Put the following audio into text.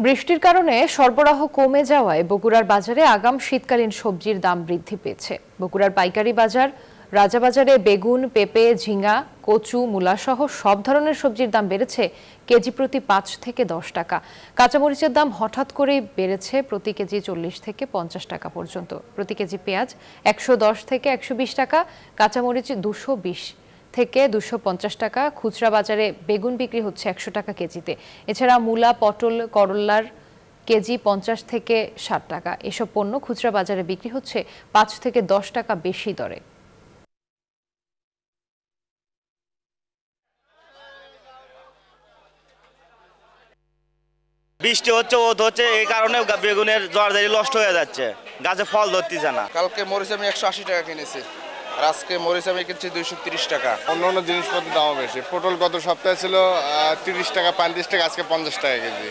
বৃষ্টির কারণে সরবরাহ কমে যাওয়ায় বগুড়ার বাজারে আগাম শীতকালীন সবজির দাম বৃদ্ধি পেয়েছে। বগুড়ার পাইকারি বাজার রাজাবাজারে বেগুন, পেঁপে, ঝিঙ্গা, কচু, মূলা সহ সব ধরনের সবজির দাম বেড়েছে কেজি প্রতি ৫ থেকে ১০ টাকা। কাঁচামরিচের দাম হঠাৎ করেই বেড়েছে প্রতি কেজি ৪০ থেকে ৫০ টাকা পর্যন্ত। প্রতি কেজি পেঁয়াজ ১১০ থেকে ১২০ টাকা, কাঁচামরিচ ২২০ থেকে ২৫০ টাকা। খুচরা বাজারে বেগুন বিক্রি হচ্ছে ১০০ টাকা কেজিতে। এছাড়া মূলা, পটল, করল্লার কেজি ৫০ থেকে ৬০ টাকা। এসব পণ্য খুচরা বাজারে বিক্রি হচ্ছে ৫ থেকে ১০ টাকা বেশি দরে। বৃষ্টি হচ্ছে, ওদ হচ্ছে, এই কারণে বেগুনের জড়াজড়ি নষ্ট হয়ে যাচ্ছে, গাছে ফল ধরতেছে না। কালকে মরিচ আমি ১৮০ টাকা কিনেছি, আর আজকে মরিচ আমি কিনছি ২৩০ টাকা। অন্য জিনিসপত্রের দাম বেশি। পটল গত সপ্তাহে ছিল ৩০ টাকা ৩৫ টাকা, আজকে ৫০ টাকা কেজি।